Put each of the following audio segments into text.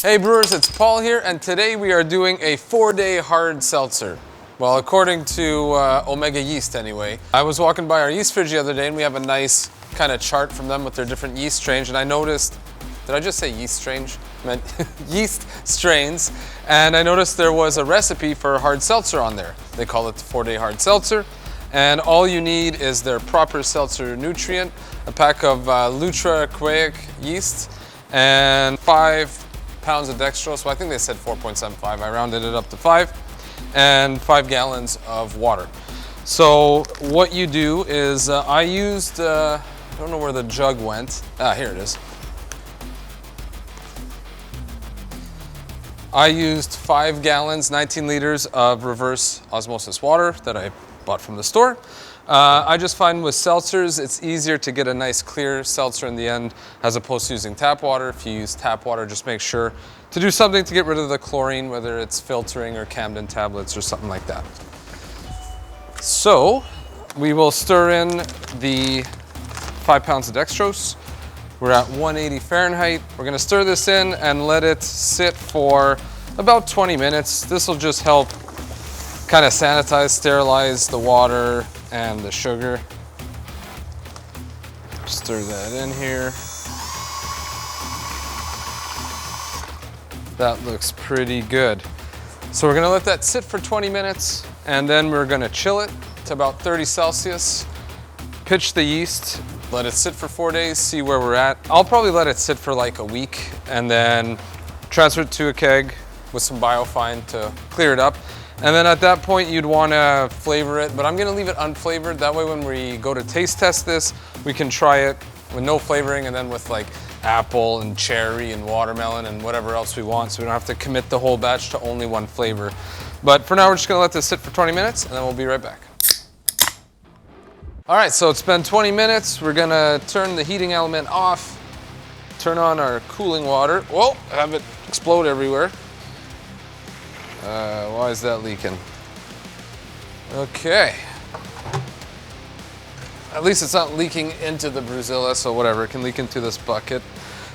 Hey brewers, it's Paul here, and today we are doing a 4-day hard seltzer. Well, according to Omega Yeast anyway. I was walking by our yeast fridge the other day and we have a nice kind of chart from them with their different yeast strains, and I noticed, did I just say yeast strains? I meant yeast strains, and I noticed there was a recipe for hard seltzer on there. They call it the 4-day hard seltzer, and all you need is their proper seltzer nutrient, a pack of Lutra Kviek yeast, and 5 pounds of dextrose. So I think they said 4.75. I rounded it up to 5, and 5 gallons of water. So what you do is I used, I don't know where the jug went. Here it is. I used 5 gallons, 19 liters of reverse osmosis water that I bought from the store. I just find with seltzers, it's easier to get a nice clear seltzer in the end as opposed to using tap water. If you use tap water, just make sure to do something to get rid of the chlorine, whether it's filtering or Camden tablets or something like that. So we will stir in the 5 pounds of dextrose. We're at 180 Fahrenheit. We're gonna stir this in and let it sit for about 20 minutes. This will just help kind of sanitize, sterilize the water and the sugar. Stir that in here. That looks pretty good. So we're gonna let that sit for 20 minutes and then we're gonna chill it to about 30 Celsius. Pitch the yeast, let it sit for 4 days, see where we're at. I'll probably let it sit for like a week and then transfer it to a keg with some biofine to clear it up. And then at that point, you'd want to flavor it, but I'm going to leave it unflavored. That way, when we go to taste test this, we can try it with no flavoring and then with like apple and cherry and watermelon and whatever else we want. So we don't have to commit the whole batch to only one flavor. But for now, we're just going to let this sit for 20 minutes and then we'll be right back. All right, so it's been 20 minutes. We're going to turn the heating element off, turn on our cooling water. Whoa, have it explode everywhere. Why is that leaking? Okay. At least it's not leaking into the Brewzilla, so whatever, it can leak into this bucket.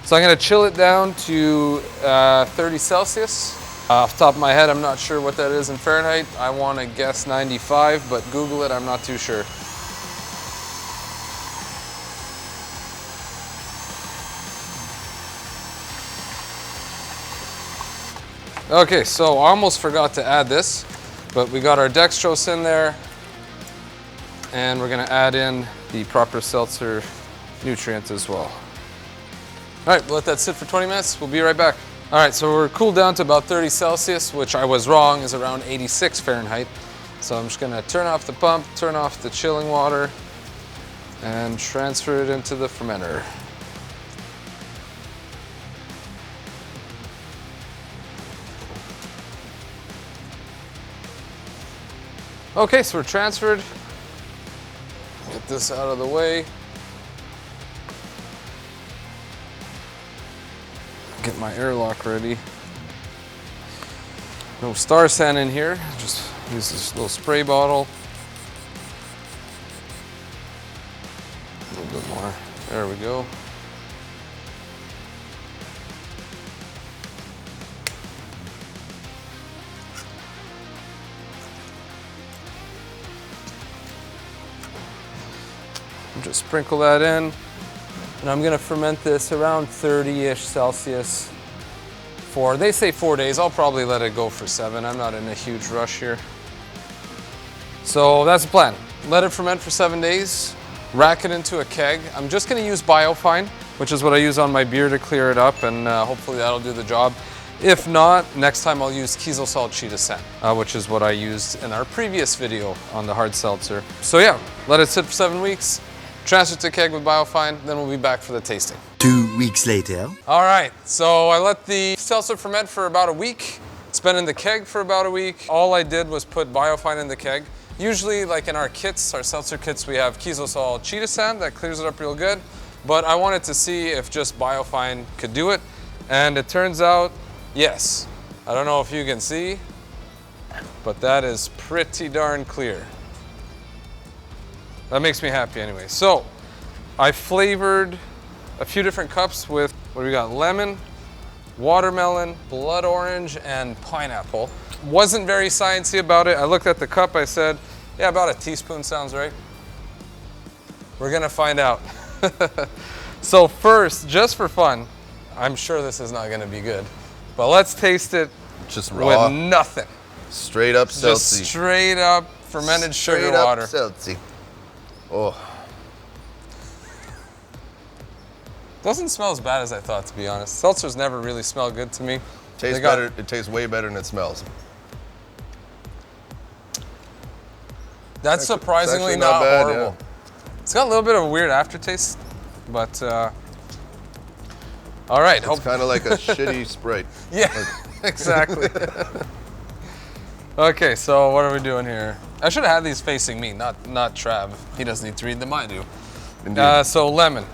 So I'm gonna chill it down to 30 Celsius. Off the top of my head, I'm not sure what that is in Fahrenheit. I wanna guess 95, but Google it, I'm not too sure. Okay, so I almost forgot to add this, but we got our dextrose in there, and we're gonna add in the proper seltzer nutrients as well. All right, we'll let that sit for 20 minutes. We'll be right back. All right, so we're cooled down to about 30 Celsius, which I was wrong, is around 86 Fahrenheit. So I'm just gonna turn off the pump, turn off the chilling water, and transfer it into the fermenter. Okay, so we're transferred. Get this out of the way. Get my airlock ready. No star sand in here, just use this little spray bottle. A little bit more, there we go. Just sprinkle that in, and I'm gonna ferment this around 30-ish Celsius for, they say 4 days. I'll probably let it go for 7. I'm not in a huge rush here. So that's the plan. Let it ferment for 7 days, rack it into a keg. I'm just gonna use biofine, which is what I use on my beer to clear it up, and hopefully that'll do the job. If not, next time I'll use Kiezel salt cheetah sand, which is what I used in our previous video on the hard seltzer. So yeah, let it sit for 7 weeks. Transfer to keg with biofine, then we'll be back for the tasting. 2 weeks later. All right, so I let the seltzer ferment for about a week. It's been in the keg for about a week. All I did was put biofine in the keg. Usually, like in our kits, our seltzer kits, we have Kiezel salt cheetah sand that clears it up real good. But I wanted to see if just biofine could do it. And it turns out, yes. I don't know if you can see, but that is pretty darn clear. That makes me happy anyway. So I flavored a few different cups with, what do we got? Lemon, watermelon, blood orange, and pineapple. Wasn't very sciencey about it. I looked at the cup, I said, yeah, about a teaspoon sounds right. We're gonna find out. So first, just for fun, I'm sure this is not gonna be good, but let's taste it just raw. With nothing. Straight up seltzy. Just straight up fermented sugar water. Seltzy. Oh. Doesn't smell as bad as I thought, to be honest. Seltzers never really smell good to me. Tastes better. It tastes way better than it smells. That's surprisingly not bad, horrible. Yeah. It's got a little bit of a weird aftertaste, but all right. It's kind of like a shitty Sprite. Yeah, exactly. Okay, so what are we doing here? I should have had these facing me, not Trav. He doesn't need to read them, I do. Indeed. So lemon.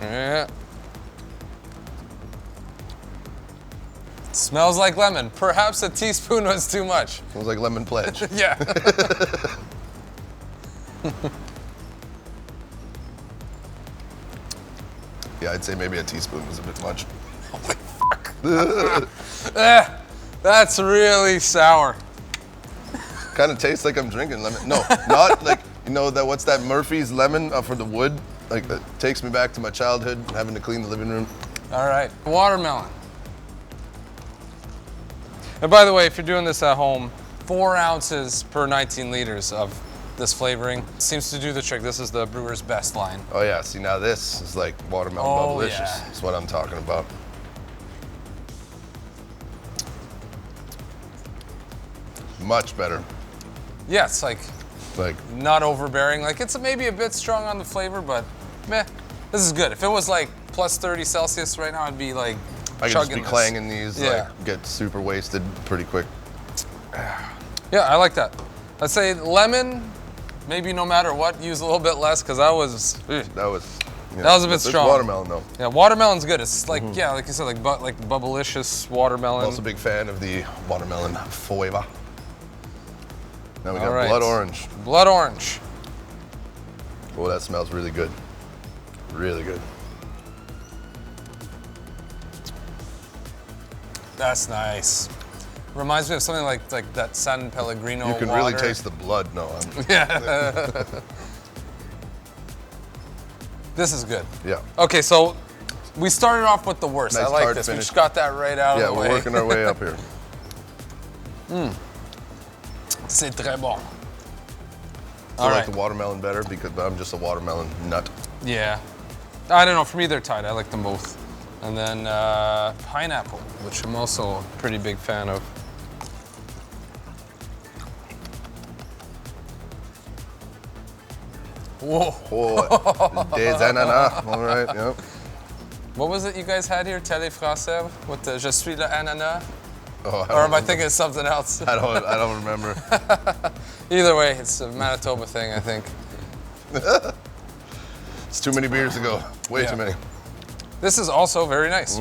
Yeah. Smells like lemon. Perhaps a teaspoon was too much. Smells like lemon pledge. Yeah. Yeah, I'd say maybe a teaspoon was a bit much. Holy fuck. That's really sour. Kind of tastes like I'm drinking lemon. No, not like, you know, what's that Murphy's lemon for the wood? Like, that takes me back to my childhood, having to clean the living room. All right, watermelon. And by the way, if you're doing this at home, 4 ounces per 19 liters of this flavoring seems to do the trick. This is the brewer's best line. Oh yeah, see now this is like watermelon bubblicious. Yeah. That's what I'm talking about. Much better. Yeah, it's like not overbearing. Like it's maybe a bit strong on the flavor, but meh. This is good. If it was like plus 30 Celsius right now, I'd be like I could just be clanging these, yeah. Like get super wasted pretty quick. Yeah, I like that. I'd say lemon, maybe no matter what, use a little bit less because that was a bit strong. Watermelon though. Yeah, watermelon's good. It's like yeah, like you said, like bubblicious watermelon. I'm also a big fan of the watermelon foeva. Now we got blood orange. Blood orange. Oh, that smells really good. Really good. That's nice. Reminds me of something like that San Pellegrino You can water. really taste the blood. No, yeah. This is good. Yeah. Okay, so we started off with the worst. Nice I like tart this. finish. We just got that right out of the way. Yeah, we're working our way up here. C'est très bon. I like the watermelon better because I'm just a watermelon nut. Yeah. I don't know. For me, they're tied. I like them both. And then pineapple, which I'm also a pretty big fan of. Whoa. Oh, des ananas. All right, yep. What was it you guys had here? Télé français with the Je suis le ananas? Oh, or am I thinking of something else? I don't remember. Either way, it's a Manitoba thing, I think. It's too many beers ago. Way too many. This is also very nice.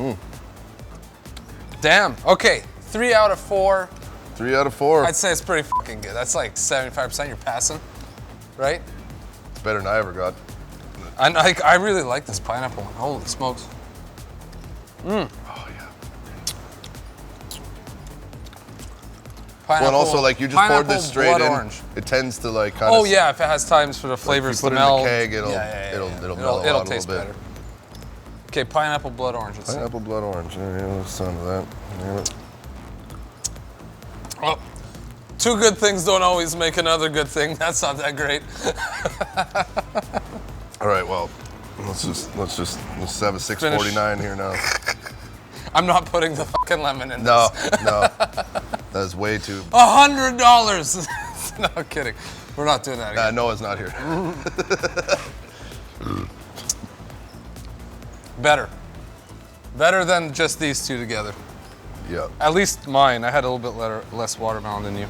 Damn. Okay, 3 out of 4. 3 out of 4. I'd say it's pretty fucking good. That's like 75% you're passing, right? It's better than I ever got. I really like this pineapple one. Holy smokes. Oh yeah. Pineapple, well, and also like you just poured this straight in. Orange. It tends to like kind of. Oh yeah, if it has times for the flavors to melt. If you put it in the keg, it'll mellow out a little taste bit. better. Okay, pineapple blood orange. Pineapple blood orange. Yeah, let's sound of that. Yeah. Oh, 2 good things don't always make another good thing. That's not that great. All right, well, let's have a 649 here now. I'm not putting the fucking lemon in this. No, that's way too. $100. No, I'm kidding. We're not doing that again. Noah's not here. Better than just these 2 together. Yeah. At least mine. I had a little bit less watermelon than you.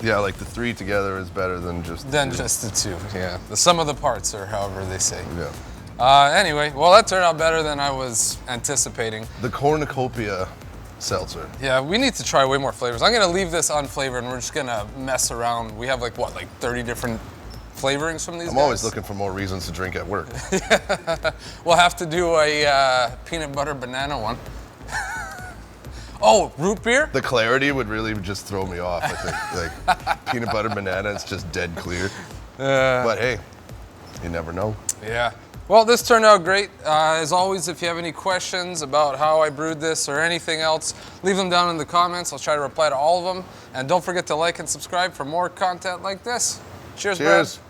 Yeah, like the 3 together is better than just the 2. Yeah. The sum of the parts, or however they say. Yeah. Anyway, well, that turned out better than I was anticipating. The cornucopia seltzer. Yeah, we need to try way more flavors. I'm gonna leave this unflavored, and we're just gonna mess around. We have like 30 different flavorings from these. I'm always looking for more reasons to drink at work. We'll have to do a peanut butter banana one. Oh, root beer? The clarity would really just throw me off, I think. Like peanut butter banana, it's just dead clear. But hey, you never know. Yeah. Well, this turned out great. As always, if you have any questions about how I brewed this or anything else, leave them down in the comments. I'll try to reply to all of them. And don't forget to like and subscribe for more content like this. Cheers, Brad. Cheers.